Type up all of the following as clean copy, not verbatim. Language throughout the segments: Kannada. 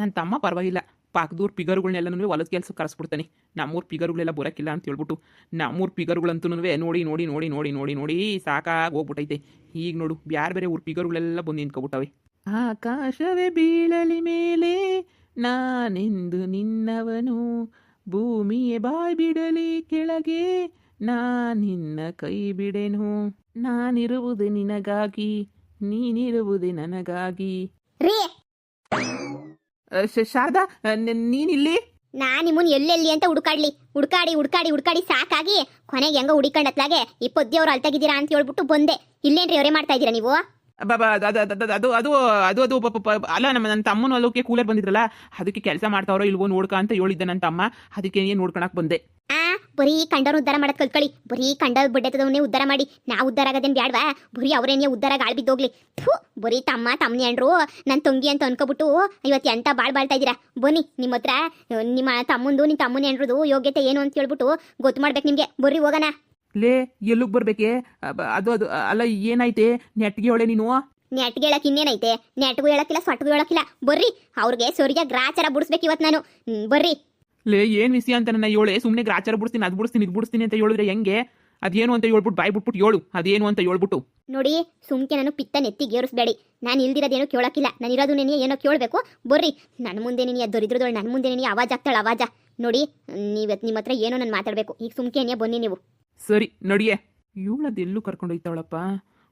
ನನ್ನ ತಮ್ಮ ಪರವಾಗಿಲ್ಲ, ಪಾಕದೂರು ಪಿಗರ್ಗಳನ್ನೆಲ್ಲನೂ ಹೊಲದ ಕೆಲಸ ಕರೆಸ್ಬಿಡ್ತಾನೆ. ನಮ್ಮೂರು ಪಿಗರ್ಗಳೆಲ್ಲ ಬರೋಕ್ಕಿಲ್ಲ ಅಂತ ಹೇಳ್ಬಿಟ್ಟು ನಮ್ಮೂರು ಪಿಗರ್ಗಳಂತೂ ನೋಡಿ ನೋಡಿ ನೋಡಿ ನೋಡಿ ನೋಡಿ ನೋಡಿ ಸಾಕಾಗಿ ಹೋಗ್ಬಿಟ್ಟೈತೆ. ಈಗ ನೋಡು ಬ್ಯಾರೆ ಬೇರೆ ಊರು ಪಿಗರ್ಗಳೆಲ್ಲ ಬಂದು ನಿಂತ್ಕೊಬಿಟ್ಟವೆ. ಆಕಾಶವೇ ಬೀಳಲಿ ಮೇಲೆ ನಾನೆಂದು ನಿನ್ನವನು, ಭೂಮಿಯೇ ಬಾಯ್ ಬಿಡಲಿ ಕೆಳಗೆ ನಿನ್ನ ಕೈ ಬಿಡೆನು, ನಾನಿರುವುದು ನಿನಗಾಗಿ ನೀನಿರುವುದೇ ನನಗಾಗಿ. ರೀ ಶಾರದಾ, ನೀನಿಲ್ಲಿ? ನಾನು ನಿಮ್ಮನ್ನ ಎಲ್ಲೆಲ್ಲಿ ಅಂತ ಹುಡುಕಾಡಿ ಸಾಕಾಗಿ ಕೊನೆಗೆ ಹೆಂಗ ಹುಡಿಕೊಂಡತ್ಲಾಗೆ ಈ ಪದ್ಯವ್ರು ಅಲ್ತಾಗಿದ್ದೀರಾ ಅಂತ ಹೇಳ್ಬಿಟ್ಟು ಬಂದೆ. ಇಲ್ಲೇನ್ರಿ ಅವರೇ ಮಾಡ್ತಾ ಇದ್ದೀರಾ ನೀವು? ಬಾಬಾ ಅದು ಅದು ಅದು ಅದು ಅಲ್ಲ, ನನ್ನ ತಮ್ಮನ ಹೊಲಕ್ಕೆ ಕೂಲರ್ ಬಂದಿದ್ರಲ್ಲ, ಅದಕ್ಕೆ ಕೆಲಸ ಮಾಡ್ತಾವ್ರೋ ಇಲ್ವೋ ನೋಡ್ಕ ಅಂತ ಹೇಳಿದ್ದೆ ನನ್ನ ತಮ್ಮ. ಅದಕ್ಕೆ ಏನು ನೋಡ್ಕೊಳಕ್ ಬಂದೆ. ಬರೀ ಕಂಡವ್ರು ಉದ್ಧಾರ ಮಾಡಕ್ ಕಲ್ತ್ಕೊಳ್ಳಿ. ಬರೀ ಕಂಡ ಬಡ್ಡೆತದವನ್ನೇ ಉದ್ಧಾರ ಮಾಡಿ ನಾವು ಉದ್ಧಾರ ಆಗೋದೇನು ಬ್ಯಾಡ್ವಾ? ಬರೀ ಅವರೇನೇ ಉದ್ಧಾರ ಆಗಿ ಆಳ್ಬಿದ್ದೋಗ್ಲಿ. ಬರೀ ತಮ್ಮನಿ ಅಂಡ್ರು ನನ್ನ ತಂಗಿ ಅಂತ ಅನ್ಕೋಬಿಟ್ಟು ಇವತ್ತು ಎಂತ ಬಾಳ್ತಾ ಇದ್ದೀರಾ? ಬನ್ನಿ, ನಿಮ್ಮ ಹತ್ರ ನಿಮ್ಮ ತಮ್ಮಂದು ನಿಮ್ಮ ತಮ್ಮನಿ ಅಂಡ್ರದು ಯೋಗ್ಯತೆ ಏನು ಅಂತ ಹೇಳ್ಬಿಟ್ಟು ಗೊತ್ತು ಮಾಡ್ಬೇಕು ನಿಮ್ಗೆ. ಬರ್ರಿ ಹೋಗೋಣ. ಲೇ, ಎಲ್ಲಿಗೆ ಬರ್ಬೇಕೆ? ಅದು ಅದು ಅಲ್ಲ, ಏನಾಯ್ತೆ? ನೆಟ್ಗೆ ಹೇಳೆ ನೀನು. ನೆಟ್ಗೆ ಹೇಳಕ್ ಇನ್ನೇನೈತೆ? ನೆಟ್ಗೂ ಹೇಳಕ್ಕಿಲ್ಲ, ಸೊಟ್ಗೂ ಹೇಳಕ್ಕಿಲ್ಲ. ಬರ್ರಿ, ಅವ್ರಿಗೆ ಸೊರಿಗೆ ಗ್ರಾಚಾರ ಬಿಡಿಸ್ಬೇಕು ಇವತ್ತು ನಾನು. ಬರ್ರಿ. ಲೇ, ಏನ್ ವಿಷಯ ಅಂತ ನನ್ನ ಹೇಳೆ. ಸುಮ್ಮನೆ ಗ್ರಾಚಾರ ಬಿಡಿಸ್ತೀನಿ, ಅದು ಬಿಡಿಸ್ತೀನಿ, ಇದು ಬಿಡಿಸ್ತೀನಿ ಅಂತ ಹೇಳಿದ್ರೆ ಹೆಂಗೆ? ಅದೇನು ಅಂತ ಹೇಳ್ಬಿಟ್ಟು ಬಾಯ್ ಬಿಟ್ಬಿಟ್ಟು ಹೇಳು, ಅದೇನು ಅಂತ ಹೇಳ್ಬಿಟ್ಟು. ನೋಡಿ, ಸುಮ್ಕೆ ನಾನು ಪಿತ್ತ ನೆತ್ತಿಗೆ ಏರಿಸ್ಬೇಡಿ. ನಾನು ಇಲ್ದಿರೋದೇನೋ ಕೇಳಕ್ಕಿಲ್ಲ, ನಾನು ಇರೋದು ನೆನೆ ಏನೋ ಕೇಳಬೇಕು. ಬರ್ರಿ, ನನ್ನ ಮುಂದೆ ನೀನು ದರಿದ್ರದೊಳು ನನ್ನ ಮುಂದೆ ನೀನು ಆವಾಜ್ ಆಗ್ತಾಳೆ ಆವಾಜ. ನೋಡಿ, ನೀವತ್ತು ನಿಮ್ಮ ಹತ್ರ ಏನೋ ನಾನು ಮಾತಾಡಬೇಕು. ಈಗ ಸುಮ್ಕೆನೇ ಬನ್ನಿ ನೀವು. ಸರಿ ನಡಿಯೇ. ಇವಳದೆಲ್ಲೂ ಕರ್ಕೊಂಡೋಯ್ತಾವಳಪ್ಪ.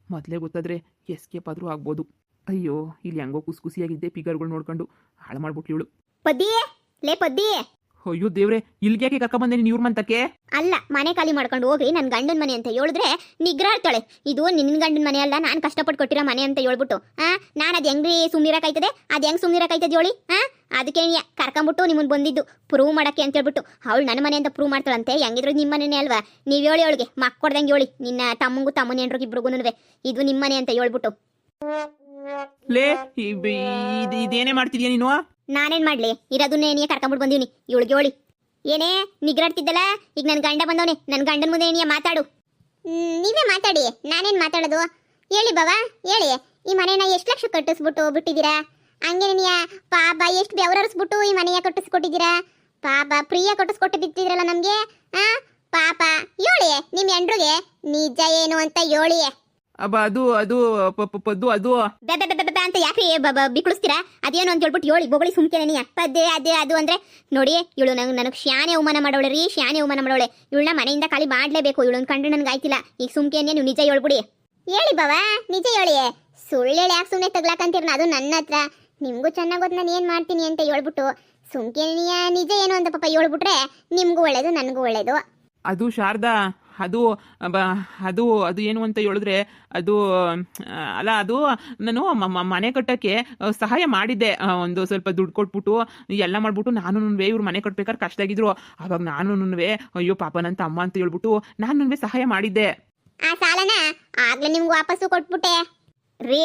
ಮೊದಲೇ ಗೊತ್ತಾದ್ರೆ ಎಸ್ಕೇಪ್ ಆದರೂ ಆಗ್ಬೋದು. ಅಯ್ಯೋ, ಇಲ್ಲಿ ಹೆಂಗೋ ಖುಷಿಯಾಗಿದ್ದೆ, ಪಿಗರ್ಗಳು ನೋಡ್ಕೊಂಡು ಹಾಳು ಮಾಡ್ಬಿಟ್ಟು ಇವಳು. ಪದ್ದಿ, ಲೇ ಪದ್ದಿ. ಅಯ್ಯೋ ದೇವ್ರೆ, ಇಲ್ಗ್ಯಾಕೆ ಕರ್ಕೊಂಬಂದೆ ನೀನು ಇವ್ರ ಮಂತಕ್ಕೆ? ಅಲ್ಲ, ಮನೆ ಖಾಲಿ ಮಾಡ್ಕೊಂಡು ಹೋಗ್ರಿ, ನನ್ನ ಗಂಡನ ಮನೆ ಅಂತ ಹೇಳಿದ್ರೆ ನಿಗ್ರಾಡ್ತಾಳೆ. ಇದು ನಿನ್ನ ಗಂಡನ ಮನೆ ಅಲ್ಲ, ನಾನು ಕಷ್ಟಪಟ್ಟು ಕೊಟ್ಟಿರೋ ಮನೆ ಅಂತ ಹೇಳ್ಬಿಟ್ಟು ನಾನು ಅದು ಹೆಂಗ್ರಿ ಸುಮ್ನಿರಕಾಯ್ತದೆ? ಅದು ಹೆಂಗ್ ಸುಮ್ನಿರಕಾಯ್ತದೆ ಹೇಳಿ? ಅದಕ್ಕೆ ಕರ್ಕೊಂಬಿಟ್ಟು ನಿಮ್ಮನ್ನು ಬಂದಿದ್ದು ಪ್ರೂವ್ ಮಾಡಕ್ಕೆ ಅಂತ ಹೇಳ್ಬಿಟ್ಟು. ಅವಳು ನನ್ನ ಮನೆ ಅಂತ ಪ್ರೂವ್ ಮಾಡ್ತಾಳಂತೆ. ಹೆಂಗಿದ್ರು ನಿಮ್ಮ ಮನೆನೇ ಅಲ್ವಾ? ನೀವು ಹೇಳಿ ಅವಳಿಗೆ, ಮಕ್ಕೊಡ್ದಂಗೆ ಹೇಳಿ ನಿನ್ನ ತಮ್ಮಂಗೂ ತಮ್ಮನ ಹೆಂಡ್ರಿಗೆ ಇಬ್ರಿಗೂ ಇದು ನಿಮ್ಮ ಮನೆ ಅಂತ ಹೇಳ್ಬಿಟ್ಟು. ಲೇ, ಇದೇನೇ ಮಾಡ್ತಿದ್ಯಾ ನೀನು? ನಾನೇನ್ ಮಾಡ್ಲಿ? ಇರೋದನ್ನೇ ನೀ ಕರ್ಕೊಂಬಿಟ್ಟು ಬಂದೀನಿ. ಇವಳಿಗೆ ಹೇಳಿ. ಏನೇ ನಿಗ್ರಾಡ್ತಿದ್ದಲ್ಲ? ಈಗ ನನ್ನ ಗಂಡ ಬಂದವನೆ, ನನ್ನ ಗಂಡನ ಮುಂದೆ ನೀ ಮಾತಾಡು. ನೀವೇ ಮಾತಾಡಿ, ನಾನೇನ್ ಮಾತಾಡೋದು? ಹೇಳಿ ಬಾವಾ, ಹೇಳಿ. ಈ ಮನೆನ ಎಷ್ಟು ಲಕ್ಷ ಕಟ್ಟಿಸ್ಬಿಟ್ಟು ಬಿಟ್ಟಿದ್ದೀರಾ? ಹಂಗೆ ನೀ ಪಾಪ ಎಷ್ಟು ಬೆವರರಿಸ್ಬಿಟ್ಟು ಈ ಮನೆಯ ಕಟ್ಟಿಸ್ಕೊಟ್ಟಿದ್ದೀರಾ? ಪಾಪ ಪ್ರಿಯ ಕಟ್ಟಿಸ್ಕೊಟ್ಟು ಬಿಟ್ಟಿದ್ರಲ್ಲ ನಮ್ಗೆ. ಪಾಪ ಹೇಳಿ, ನಿಮ್ ಹೆಂಡ್ರಿಗೆ ನಿಜ ಏನು ಅಂತ ಹೇಳಿ. ಅದು ಅದು ಪದ್ದು ಅದು ಅಂತ ಯಾಕೆ ಬಿಕ್ಳಿಸ್ತೀರಾ? ಅದೇನು ಅಂತ ಹೇಳ್ಬಿಟ್ಟು ಹೇಳಿ. ಬೊಗಳಿ ಸುಮ್ಕೆ ನೀ ಅಪ್ಪದ್ದೇ ಅದೇ ಅದು ಅಂದ್ರೆ ನೋಡಿ. ಇವಳು ನನಗೆ ಶಾನೆ ಅವಮಾನ ಮಾಡೋಳೆ ರೀ, ಶಾನೆ ಅವಮಾನ ಮಾಡೋಳೆ. ಇವಳನ್ನ ಮನೆಯಿಂದ ಖಾಲಿ ಮಾಡ್ಲೇಬೇಕು. ಇವಳನ್ನ ಕಂಡ್ರೆ ನನ್ಗೆ ಆಯ್ತಿಲ್ಲ. ಈಗ ಸುಮ್ಕೆನೆ ನೀವು ನಿಜ ಹೇಳ್ಬಿಡಿ. ಹೇಳಿ ಬಾವಾ, ನಿಜ ಹೇಳಿ. ಸುಳ್ಳು ಹೇಳಿ ಯಾಕೆ ಸುಮ್ಮನೆ ತಗ್ಲಾಕಂತೀರ? ಅದು ನನ್ನ ಹತ್ರ ನಿಮ್ಗೂ ಚೆನ್ನಾಗಿ ಗೊತ್ತು ನಾನು ಏನ್ ಮಾಡ್ತೀನಿ ಅಂತ ಹೇಳ್ಬಿಟ್ಟು. ಸುಮ್ಕೆ ನಿಜ ಏನು ಅಂತ ಪಾಪ ಹೇಳ್ಬಿಟ್ರೆ ನಿಮ್ಗೂ ಒಳ್ಳೇದು, ನನಗೂ ಒಳ್ಳೇದು. ಅದು ಶಾರದಾ, ಅದು ಅದು ಅದು ಏನು ಅಂತ ಹೇಳಿದ್ರೆ ಅದು ಅಲ್ಲ, ಅದು ನಾನು ಮನೆ ಕಟ್ಟಕ್ಕೆ ಸಹಾಯ ಮಾಡಿದ್ದೆ. ಒಂದು ಸ್ವಲ್ಪ ದುಡ್ಡು ಕೊಟ್ಬಿಟ್ಟು ಎಲ್ಲ ಮಾಡ್ಬಿಟ್ಟು ನಾನು ಇವ್ರು ಮನೆ ಕಟ್ಬೇಕಾದ್ರೆ ಕಷ್ಟ ಆಗಿದ್ರು. ಅವಾಗ ನಾನು ಅಯ್ಯೋ ಪಾಪ ನನ್ನ ತಮ್ಮ ಅಂತ ಹೇಳ್ಬಿಟ್ಟು ನಾನು ಸಹಾಯ ಮಾಡಿದ್ದೆ. ಆ ಸಾಲನ ಆಗ್ಲೇ ನಿಮ್ಗೆ ವಾಪಸ್ಸು ಕೊಟ್ಬಿಟ್ಟೆ ರೀ.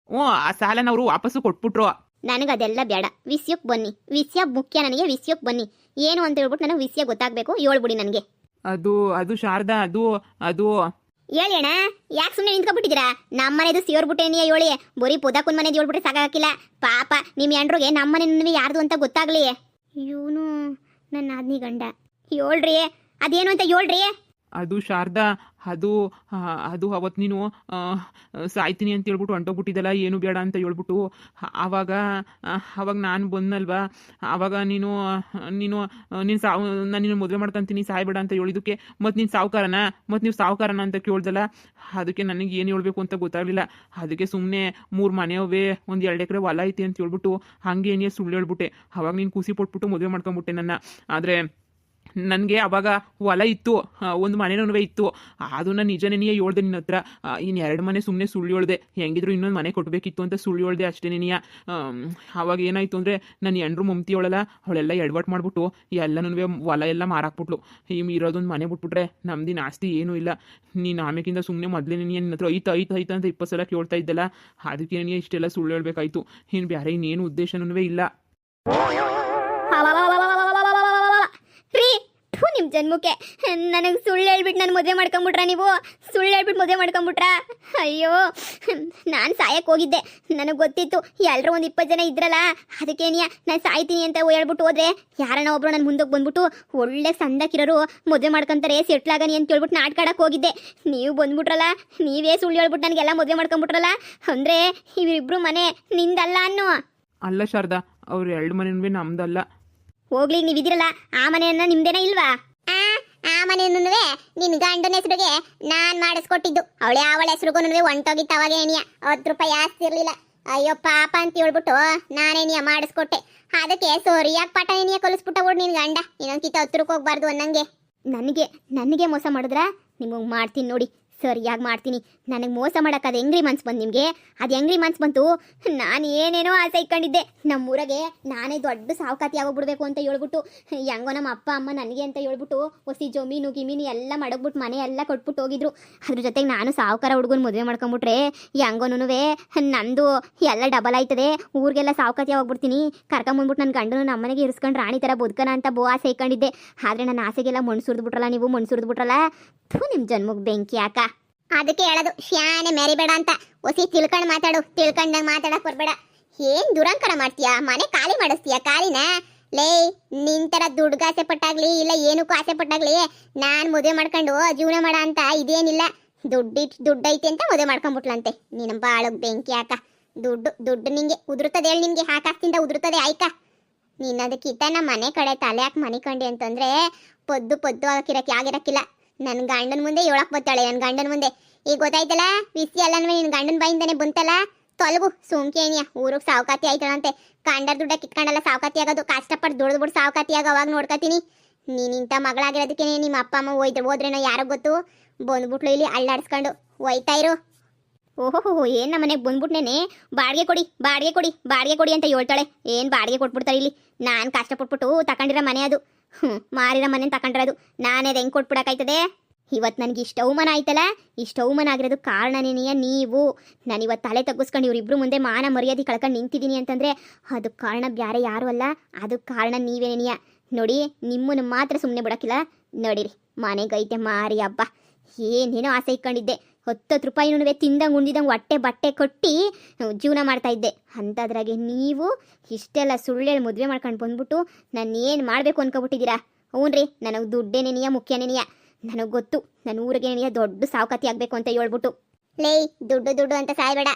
ಆ ಸಾಲನ ಅವರು ವಾಪಸ್ಸು ಕೊಟ್ಬಿಟ್ರು. ನನಗದೆಲ್ಲ ಬೇಡ, ವಿಷಯಕ್ಕೆ ಬನ್ನಿ. ವಿಷಯ ಮುಖ್ಯ ನನಗೆ. ವಿಷಯಕ್ಕೆ ಬನ್ನಿ. ಏನು ಅಂತ ಹೇಳ್ಬಿಟ್ಟು ನನಗೆ ವಿಷಯ ಗೊತ್ತಾಗಬೇಕು. ಹೇಳ್ಬಿಡಿ ನನಗೆ. ಅದು ಅದು ಶಾರದಾ, ಅದು ಅದು ಹೇಳಿ ಅಣ್ಣ. ಯಾಕೆ ಸುಮ್ಮನೆ ನಿಂತ್ಕೊಬಿಟ್ಟಿದ್ದೀರಾ? ನಮ್ಮ ಮನೆದು ಸೇರ್ಬಿಟ್ಟೇನಿಯ ಹೇಳಿ. ಬರೀ ಪುದಕ್ಕನ್ ಮನೆದು ಹೇಳ್ಬಿಟ್ರೆ ಸಾಕಾಗಿಲ್ಲ. ಪಾಪ ನಿಮ್ಮ ಹೆಂಡ್ರಿಗೆ ನಮ್ಮ ಮನೆ ಯಾರ್ದು ಅಂತ ಗೊತ್ತಾಗ್ಲಿ. ಇವನು ನನ್ನ ಆದ್ನಿ ಗಂಡ. ಹೇಳ್ರಿ, ಅದೇನು ಅಂತ ಹೇಳ್ರಿ. ಅದು ಶಾರದಾ, ಅದು ಅದು ಅವತ್ತು ನೀನು ಸಾಯ್ತೀನಿ ಅಂತ ಹೇಳ್ಬಿಟ್ಟು ಹೊಂಟೋಗ್ಬಿಟ್ಟಿದ್ದಲ್ಲ, ಏನು ಬೇಡ ಅಂತ ಹೇಳ್ಬಿಟ್ಟು. ಆವಾಗ ನಾನು ಬಂದಲ್ವಾ, ಆವಾಗ ನೀನು ನಾನು ನಿನ್ನ ಮದುವೆ ಮಾಡ್ಕೊಂತೀನಿ ಸಾಯ್ಬೇಡ ಅಂತ ಹೇಳಿದಕ್ಕೆ ಮತ್ತು ನೀನು ಸಾವುಕಾರನ, ಮತ್ತು ನೀವು ಸಾವುಕಾರನ ಅಂತ ಕೇಳ್ದಲ್ಲ. ಅದಕ್ಕೆ ನನಗೆ ಏನು ಹೇಳ್ಬೇಕು ಅಂತ ಗೊತ್ತಾಗಲಿಲ್ಲ. ಅದಕ್ಕೆ ಸುಮ್ಮನೆ 3 ಮನೆಯವೇ, ಒಂದು 2 ಎಕರೆ ಹೊಲ ಐತಿ ಅಂತ ಹೇಳ್ಬಿಟ್ಟು ಹಾಗೆ ಏನೇ ಸುಳ್ಳು ಹೇಳ್ಬಿಟ್ಟೆ. ಅವಾಗ ನೀನು ಖುಷಿ ಪಟ್ಬಿಟ್ಟು ಮದುವೆ ಮಾಡ್ಕೊಂಬಿಟ್ಟೆ ನನ್ನ. ಆದರೆ ನನಗೆ ಅವಾಗ ಹೊಲ ಇತ್ತು, ಒಂದು ಮನೆನೂ ಇತ್ತು. ಅದನ್ನ ನಿಜನೇ ಹೇಳ್ದೆ ನಿನ್ನ ಹತ್ರ. ಇನ್ನು 2 ಮನೆ ಸುಮ್ಮನೆ ಸುಳ್ಳು ಹೇಳ್ದೆ. ಹೆಂಗಿದ್ರು ಇನ್ನೊಂದು ಮನೆ ಕೊಟ್ಟಬೇಕಿತ್ತು ಅಂತ ಸುಳ್ಳು ಹೇಳ್ದೆ ಅಷ್ಟೇ ನೀನಿಯ. ಆವಾಗ ಏನಾಯಿತು ಅಂದರೆ ನನ್ನ ಹೆಂಡ್ರು ಮಮತಿ ಅವಳಲ್ಲ, ಅವಳೆಲ್ಲ ಎಡವಟ್ಟು ಮಾಡಿಬಿಟ್ಟು ಎಲ್ಲನೂ ಹೊಲ ಎಲ್ಲ ಮಾರಾಕ್ಬಿಟ್ಲು. ಇರೋದೊಂದು ಮನೆ ಬಿಟ್ಬಿಟ್ರೆ ನಮ್ದಿನ ಆಸ್ತಿ ಏನೂ ಇಲ್ಲ. ನೀನು ಆಮೇಕಿಂದ ಸುಮ್ಮನೆ ಮೊದಲೇ ನಿನ್ನ ಹತ್ರ ಐತ ಅಂತ 20 ಸಲ ಕೇಳ್ತಾ ಇದ್ದಲ್ಲ. ಅದಕ್ಕೆ ನೀನು ಇಷ್ಟೆಲ್ಲ ಸುಳ್ಳು ಹೇಳ್ಬೇಕಾಯ್ತು. ಇನ್ನು ಬೇರೆ ಇನ್ನೇನು ಉದ್ದೇಶನೂ ಇಲ್ಲ. ಜನ್ಮಕ್ಕೆ ನನಗೆ ಸುಳ್ಳು ಹೇಳ್ಬಿಟ್ಟು ನಾನು ಮದುವೆ ಮಾಡ್ಕೊಂಬಿಟ್ರ ನೀವು ಸುಳ್ಳು ಹೇಳ್ಬಿಟ್ಟು ಮದುವೆ ಮಾಡ್ಕೊಂಬಿಟ್ರ ಅಯ್ಯೋ ನಾನು ಸಾಯಕ್ಕೆ ಹೋಗಿದ್ದೆ ನನಗೆ ಗೊತ್ತಿತ್ತು ಎಲ್ಲರೂ ಒಂದು 20 ಜನ ಇದ್ರಲ್ಲ ಅದಕ್ಕೇನಿಯ ನಾನು ಸಾಯ್ತೀನಿ ಅಂತ ಹೇಳ್ಬಿಟ್ಟು ಹೋದ್ರೆ ಯಾರನ್ನ ಒಬ್ರು ನನ್ನ ಮುಂದಕ್ಕೆ ಬಂದ್ಬಿಟ್ಟು ಒಳ್ಳೆ ಸಂದಕ್ಕಿರೋರು ಮದುವೆ ಮಾಡ್ಕೊಂತಾರೆ ಸೆಟ್ಲಾಗನಿ ಅಂತ ಹೇಳ್ಬಿಟ್ಟು ನಾಟಕ ಆಡಕ್ಕೆ ಹೋಗಿದ್ದೆ ನೀವು ಬಂದ್ಬಿಟ್ರಲ್ಲ ನೀವೇ ಸುಳ್ಳು ಹೇಳ್ಬಿಟ್ಟು ನನಗೆಲ್ಲ ಮದುವೆ ಮಾಡ್ಕೊಂಬಿಟ್ರಲ್ಲ ಅಂದರೆ ಇವರಿಬ್ರು ಮನೆ ನಿಂದಲ್ಲ ಅನ್ನೋ ಅಲ್ಲ ಶಾರದಾ ಅವ್ರು 2 ಮನೆನೂ ನಮ್ದಲ್ಲ. ಹೋಗ್ಲಿ ನೀವಿದಿರಲ್ಲ ಆ ಮನೆಯನ್ನ ನಿಮ್ದೇನ ಇಲ್ವಾ ಆ ಮನೆಯನ್ನು ನಿನ್ ಗಂಡನ ಹೆಸರಿಗೆ ನಾನ್ ಮಾಡಿಸ್ಕೊಟ್ಟಿದ್ದು ಅವಳ ಹೆಸರಿಗೂ ಹೊಂಟೋಗಿತ್ತು ಅವಾಗ ಏನಿಯ 10 ರೂಪಾಯಿ ಆಸ್ತಿ ಇರ್ಲಿಲ್ಲ ಅಯ್ಯೋ ಪಾಪ ಅಂತ ಹೇಳ್ಬಿಟ್ಟು ನಾನೇನಿಯ ಮಾಡಿಸ್ಕೊಟ್ಟೆ ಅದಕ್ಕೆ ಸರಿಯಾಗಿ ಪಾಠ ಏನಿಯ ಕಲಿಸ್ಬಿಟ್ಟ ಬಿಡು ನಿನ್ ಗಂಡ ಇನ್ನೊಂದ್ಕಿತ 10 ರೂಪಾಯಿ ಹೋಗ್ಬಾರ್ದು ಅನ್ನಂಗೆ ನನಗೆ ಮೋಸ ಮಾಡಿದ್ರ ನಿಮಗೆ ಮಾಡ್ತೀನಿ ನೋಡಿ ಸರಿಯಾಗಿ ಮಾಡ್ತೀನಿ ನನಗೆ ಮೋಸ ಮಾಡೋಕೆ ಅದು ಹೆಂಗ್ರಿ ಮನ್ಸು ಬಂತು ನಿಮಗೆ ಅದು ಹೆಂಗ್ರಿ ಮನ್ಸು ಬಂತು ನಾನು ಏನೇನೋ ಆಸೆ ಇಟ್ಕೊಂಡಿದ್ದೆ ನಮ್ಮೂರಾಗೆ ನಾನೇ ದೊಡ್ಡ ಸಾವುಕಾತಿ ಆಗೋಗ್ಬಿಡ್ಬೇಕು ಅಂತ ಹೇಳ್ಬಿಟ್ಟು ಹೆಂಗೋ ನಮ್ಮ ಅಪ್ಪ ಅಮ್ಮ ನನಗೆ ಅಂತ ಹೇಳ್ಬಿಟ್ಟು ಹೊಸಿ ಜಮೀನು ಗಿಮೀನು ಎಲ್ಲ ಮಡಗ್ಬಿಟ್ಟು ಮನೆ ಎಲ್ಲ ಕೊಟ್ಬಿಟ್ಟು ಹೋಗಿದ್ರು ಅದ್ರ ಜೊತೆಗೆ ನಾನು ಸಾವುಕಾರ ಹುಡುಗನ ಮದುವೆ ಮಾಡ್ಕೊಂಬಿಟ್ರೆ ಹೆಂಗೋನು ನಂದು ಎಲ್ಲ ಡಬಲ್ ಆಯ್ತದೆ ಊರಿಗೆಲ್ಲ ಸಾವುಕಾತಿ ಆಗೋಗ್ಬಿಡ್ತೀನಿ ಕರ್ಕೊಂಬಂದ್ಬಿಟ್ಟು ನನ್ನ ಗಂಡನು ನಮ್ಮನೆಗೆ ಇರಿಸ್ಕೊಂಡು ರಾಣಿ ಥರ ಬದುಕನ ಅಂತ ಆಸೆ ಇಟ್ಕೊಂಡಿದ್ದೆ ಆದರೆ ನನ್ನ ಆಸೆಗೆಲ್ಲ ಮಣ್ಣು ಸುರಿದ್ಬಿಟ್ರಲ್ಲ ನೀವು ಮಣ್ಣು ಸುರಿದ್ಬಿಟ್ರಲ್ಲ ನಿಮ್ಮ ಜನ್ಮಕ್ಕೆ ಬೆಂಕಿ ಯಾಕ ಅದಕ್ಕೆ ಹೇಳೋದು ಶಾನೆ ಮೆರಿಬೇಡ ಅಂತ ಒಸಿ ತಿಳ್ಕೊಂಡು ಮಾತಾಡು ತಿಳ್ಕೊಂಡಂಗೆ ಮಾತಾಡಕ್ ಬರ್ಬೇಡ ಏನ್ ದುರಂಕಾರ ಮಾಡ್ತೀಯಾ ಮನೆ ಖಾಲಿ ಮಾಡಿಸ್ತೀಯಾ ಖಾಲಿನ ಲೇ ನಿಂತರ ದುಡ್ಡು ಆಸೆ ಪಟ್ಟಾಗ್ಲಿ ಇಲ್ಲ ಏನಕ್ಕೂ ಆಸೆ ಪಟ್ಟಾಗ್ಲಿ ನಾನ್ ಮದುವೆ ಮಾಡ್ಕೊಂಡು ಜೀವನ ಮಾಡ ಅಂತ ಇದೇನಿಲ್ಲ ದುಡ್ಡೈತೆ ಅಂತ ಮದುವೆ ಮಾಡ್ಕೊಂಡ್ಬಿಟ್ಲಂತೆ ನೀನು ಬಾಳಗ್ ಬೆಂಕಿ ಯಾಕ ದುಡ್ಡು ನಿಂಗೆ ಉದುರ್ತದೆ ಹೇಳಿ ನಿಮ್ಗೆ ಹಾಕಾಸ್ತಿಂದ ಉದುರ್ತದೆ ಆಯ್ತಾ ನೀನ್ ಅದಕ್ಕಿಂತ ನಮ್ಮ ಮನೆ ಕಡೆ ತಲೆ ಯಾಕೆ ಮನೆ ಕಂಡಿ ಅಂತಂದ್ರೆ ಪೊದ್ದು ಹಾಕಿರಕ್ಕೆ ಆಗಿರಕ್ಕಿಲ್ಲ ನನ್ನ ಗಂಡನ ಮುಂದೆ ಹೇಳಕ್ ಬರ್ತಾಳೆ ನನ್ನ ಗಂಡನ ಮುಂದೆ ಈಗ ಗೊತ್ತಾಯ್ತಲ್ಲ ವಿಸಿ ಅಲ್ಲನ್ವೇ ನಿನ್ನ ಗಂಡನ ಬಾಯಿಂದಾನೆ ಬಂತಲ್ಲ ತೊಲಗು ಸುಮ್ಕೆ ಏನಿಯ ಊರಿಗೆ ಸಾವುಕಾತಿ ಆಯ್ತಾಳಂತೆ ಕಂಡರ ದುಡ್ಡ ಕಿತ್ಕೊಂಡಲ್ಲ ಸಾವುಕಾತಿ ಆಗೋದು ಕಷ್ಟಪಟ್ಟು ದುಡ್ದು ಸಾವುಕಾತಿ ಆಗ ಅವಾಗ ನೋಡ್ಕೊತೀನಿ ನೀನಿಂತ ಮಗಳಾಗಿರೋದಕ್ಕೆ ನಿಮ್ಮ ಅಪ್ಪ ಅಮ್ಮ ಹೋದ್ರೇನೋ ಯಾರೋ ಗೊತ್ತು ಬಂದ್ಬಿಟ್ಲು ಇಲ್ಲಿ ಅಳ್ಳಾಡ್ಸ್ಕೊಂಡು ಹೋಯ್ತಾ ಇರು ಓಹೋ ಏನ್ ನಮ್ಮ ಮನೆಗೆ ಬಂದ್ಬಿಟ್ನೇನೆ ಬಾಡಿಗೆ ಕೊಡಿ ಅಂತ ಹೇಳ್ತಾಳೆ ಏನು ಬಾಡಿಗೆ ಕೊಟ್ಬಿಡ್ತಾರೆ ಇಲ್ಲಿ ನಾನು ಕಷ್ಟಪಟ್ಬಿಟ್ಟು ತಗೊಂಡಿರೋ ಮನೆ ಅದು ಮಾರಿರೋ ಮನೆ ತಗೊಂಡಿರೋದು ನಾನೇ ಹೆಂಗೆ ಕೊಟ್ಬಿಡಕ್ಕಾಯ್ತದೆ ಇವತ್ತು ನನಗೆ ಇಷ್ಟು ಅವಮಾನ ಆಯ್ತಲ್ಲ ಇಷ್ಟು ಅವಮಾನ ಆಗಿರೋದು ಕಾರಣನೇನೆಯ ನೀವು ನಾನು ಇವತ್ತು ತಲೆ ತಗ್ಗಿಸ್ಕೊಂಡು ಇವರಿಬ್ರು ಮುಂದೆ ಮಾನ ಮರ್ಯಾದೆ ಕಳ್ಕೊಂಡು ನಿಂತಿದ್ದೀನಿ ಅಂತಂದರೆ ಅದು ಕಾರಣ ಬೇರೆ ಯಾರು ಅಲ್ಲ ಅದು ಕಾರಣ ನೀವೇನೇನಿಯ ನೋಡಿ ನಿಮ್ಮನ್ನು ಮಾತ್ರ ಸುಮ್ಮನೆ ಬಿಡೋಕ್ಕಿಲ್ಲ ನೋಡಿರಿ ಮನೆಗೈತೆ ಮಾರಿ ಹಬ್ಬ ಏನೇನೋ ಆಸೆ ಇಟ್ಕೊಂಡಿದ್ದೆ 10 ರೂಪಾಯಿನೂ ತಿಂದಂಗೆ ಉಂಡಿದಂಗೆ ಹೊಟ್ಟೆ ಬಟ್ಟೆ ಕೊಟ್ಟು ಜೀವನ ಮಾಡ್ತಾ ಇದ್ದೆ ಅಂಥದ್ರಾಗೆ ನೀವು ಇಷ್ಟೆಲ್ಲ ಸುಳ್ಳೇಳಿ ಮದುವೆ ಮಾಡ್ಕೊಂಡು ಬಂದ್ಬಿಟ್ಟು ನಾನು ಏನು ಮಾಡಬೇಕು ಅನ್ಕೊಬಿಟ್ಟಿದ್ದೀರಾ ಹ್ಞೂ ನನಗೆ ದುಡ್ಡೇನೇನಿಯ ಮುಖ್ಯನೇನಿಯ ನನಗೆ ಗೊತ್ತು ನನ್ನ ಊರಿಗೇನಿಯ ದೊಡ್ಡ ಸಾವುಕಾತಿ ಆಗಬೇಕು ಅಂತ ಹೇಳ್ಬಿಟ್ಟು ಲೇ ದುಡ್ಡು ಅಂತ ಸಾಯ್ಬೇಡ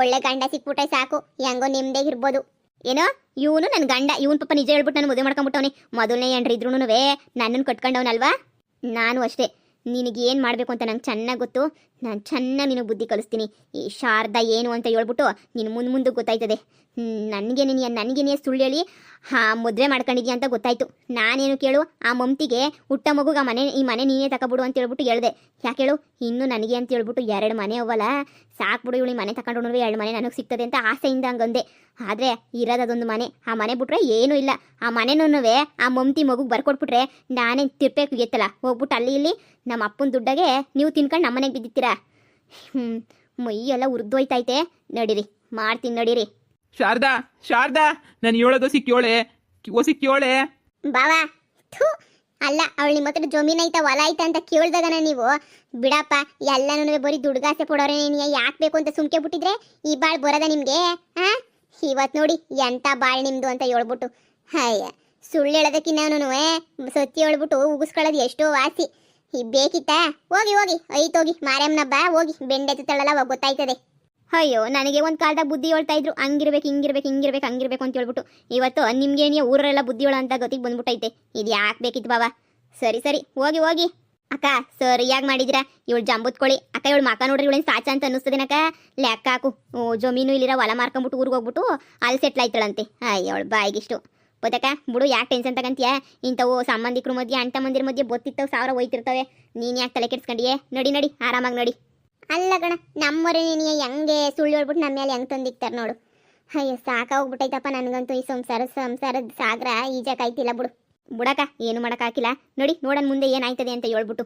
ಒಳ್ಳೆ ಗಂಡ ಸಿಕ್ಬಿಟ್ರೆ ಸಾಕು ಹೆಂಗೋ ನಿಮ್ಮದೇ ಇರ್ಬೋದು ಏನೋ ಇವನು ನನ್ನ ಗಂಡ ಇವನ್ ಪಾಪ ನಿಜ ಹೇಳ್ಬಿಟ್ಟು ನಾನು ಮದುವೆ ಮಾಡ್ಕೊಂಬಿಟ್ಟವನೇ ಮೊದಲನೇ ಏನ್ರಿ ಇದ್ರೂ ನನ್ನನ್ನು ಕಟ್ಕೊಂಡವನಲ್ವಾ ನಾನು ಅಷ್ಟೇ ನಿನಗೆ ಏನು ಮಾಡಬೇಕು ಅಂತ ನಂಗೆ ಚೆನ್ನಾಗಿ ಗೊತ್ತು ನಾನು ಚೆನ್ನಾಗಿ ನಿನಗೆ ಬುದ್ಧಿ ಕಲಿಸ್ತೀನಿ ಈ ಶಾರದಾ ಏನು ಅಂತ ಹೇಳ್ಬಿಟ್ಟು ನೀನು ಮುಂದೆ ಗೊತ್ತಾಯ್ತದೆ ನನಗೇನೇ ಸುಳ್ಳು ಹೇಳಿ ಮದುವೆ ಮಾಡ್ಕೊಂಡಿದ್ಯಾ ಅಂತ ಗೊತ್ತಾಯ್ತು ನಾನೇನು ಕೇಳು ಆ ಮಮತಿಗೆ ಹುಟ್ಟ ಮಗುಗೆ ಈ ಮನೆ ನೀನೇ ತಗೊಬಿಡು ಅಂತ ಹೇಳ್ಬಿಟ್ಟು ಹೇಳ್ದೆ ಯಾಕೆ ಹೇಳು ಇನ್ನು ನನಗೆ ಅಂತ ಹೇಳ್ಬಿಟ್ಟು 2 ಮನೆ ಅವಲ್ಲ ಸಾಕ್ಬಿಡು ಇವಳಿ ಮನೆ ತಗೊಂಡು 2 ಮನೆ ನನಗೆ ಸಿಗ್ತದೆ ಅಂತ ಆಸೆಯಿಂದ ಹಂಗಂದೆ ಆದರೆ ಇರೋದೊಂದು ಮನೆ ಆ ಮನೆ ಬಿಟ್ರೆ ಏನೂ ಇಲ್ಲ ಆ ಮನೆನೂ ಆ ಮಮತಿ ಮಗುಗೆ ಬರ್ಕೊಟ್ಬಿಟ್ರೆ ನಾನೇ ತಿರ್ಪೇಕು ಗೆತ್ತಲ್ಲ ಹೋಗ್ಬಿಟ್ಟು ಅಲ್ಲಿ ಇಲ್ಲಿ ನಮ್ಮ ಅಪ್ಪನ ದುಡ್ಡಾಗೆ ನೀವು ತಿನ್ಕೊಂಡು ನಮ್ಮನೆಗೆ ಬಿದ್ದಿತ್ತೀರಾ ಮೈಯೆಲ್ಲ ಉರ್ದೋಯ್ತೈತೆ ನಡೀರಿ ಮಾಡ್ತೀನಿ ನಡೀರಿ ಶಾರದಾ ನಾನು ಹೇಳೋದು ಸಿಕ್ಕೋಳೆ ಬಾವಾ ಅಲ್ಲ ಅವಳು ನಿಮ್ಮ ಹತ್ರ ಜಮೀನ್ ಐತಾ ಹೊಲ ಐತಾ ಅಂತ ಕೇಳ್ದಾಗನ ನೀವು ಬಿಡಪ್ಪ ಎಲ್ಲನೂ ಬರೀ ದುಡ್ಗಾಸೆ ಪಡೋರೆ ಯಾಕೆ ಬೇಕು ಅಂತ ಸುಮ್ಕೆ ಬಿಟ್ಟಿದ್ರೆ ಈ ಬಾಳ್ ಬರೋದ ನಿಮ್ಗೆ ಇವತ್ತು ನೋಡಿ ಎಂತ ಬಾಳ್ ನಿಮ್ದು ಅಂತ ಹೇಳ್ಬಿಟ್ಟು ಅಯ್ಯ ಸುಳ್ಳು ಹೇಳೋದಕ್ಕಿನ್ನೂ ಸತ್ಯ ಹೇಳ್ಬಿಟ್ಟು ಉಗಿಸ್ಕೊಳ್ಳೋದು ಎಷ್ಟೋ ವಾಸಿ ಬೇಕಿತ್ತ ಹೋಗಿ ಐತೋಗಿ ಮಾರಮ್ಮನ ಬಾ ಹೋಗಿ ಬೆಂಡೆತ್ತಳಲ್ಲ ಗೊತ್ತಾಯ್ತದೆ ಅಯ್ಯೋ ನನಗೆ ಒಂದು ಕಾಲದಾಗ ಬುದ್ಧಿ ಹೇಳ್ತಾ ಇದ್ರು ಹಂಗಿರ್ಬೇಕು ಅಂತ ಹೇಳ್ಬಿಟ್ಟು ಇವತ್ತು ನಿಮ್ಗೇನಿಯ ಊರೆಲ್ಲ ಬುದ್ಧಿ ಹೇಳೋ ಅಂತ ಗತಿಗೆ ಬಂದ್ಬಿಟ್ಟೈತೆ ಇದು ಯಾಕೆ ಬೇಕಿತ್ತು ಬಾಬಾ ಸರಿ ಹೋಗಿ ಅಕ್ಕ ಸರಿಯಾಗಿ ಮಾಡಿದಿರಾ ಇವಳು ಜಂಬುತ್ಕೊಳ್ಳಿ ಅಕ್ಕ ಇವಳು ಮಕ್ಕ ನೋಡ್ರಿ ಇವಳೇನು ಸಾಚ ಅಂತ ಅನ್ನಿಸ್ತದೇನಕ್ಕ ಲೆಕ್ಕ ಹಾಕು ಜಮೀನು ಇಲ್ಲಿರೋ ಹೊಲ ಮಾರ್ಕೊಂಬಿಟ್ಟು ಊರಿಗೆ ಹೋಗ್ಬಿಟ್ಟು ಅಲ್ಲಿ ಸೆಟ್ಲ್ ಆಯ್ತಾಳಂತೆ ಅಯ್ಯವಳು ಬಾಯಿಗಿಷ್ಟು ಗೊತ್ತಕ್ಕ ಬಿಡು ಯಾಕೆ ಟೆನ್ಷನ್ ತಗಂತೀಯ ಇಂಥವು ಸಂಬಂಧಿಕರ ಮಧ್ಯೆ ಅಂಟ ಮಂದಿರ ಮಧ್ಯೆ ಬತ್ತಿರ್ತವೆ 1000 ಹೋಯ್ತಿರ್ತವೆ ನೀನು ಯಾಕೆ ತಲೆ ಕೆಡ್ಸ್ಕೊಂಡಿಯೇ ನಡಿ ಆರಾಮಾಗಿ ನಡಿ ಅಲ್ಲ ಗಣ ನಮ್ಮೊರೆ ನೀನು ಹೆಂಗೆ ಸುಳ್ಳು ಹೇಳ್ಬಿಟ್ಟು ನಮ್ಮ ಮೇಲೆ ಹೆಂಗೆ ತಂದಿಕ್ತಾರೆ ನೋಡು ಅಯ್ಯೋ ಸಾಕಾಗೋಗ್ಬಿಟ್ಟೈತಪ್ಪ ನನಗಂತೂ ಈ ಸಂಸಾರದ ಸಾಗರ ಈಜಕ್ಕಾಯ್ತಿಲ್ಲ ಬಿಡಕ್ಕ ಏನು ಮಾಡೋಕ್ಕಾಗಿಲ್ಲ ನೋಡೋಣ ಮುಂದೆ ಏನಾಯ್ತದೆ ಅಂತ ಹೇಳ್ಬಿಟ್ಟು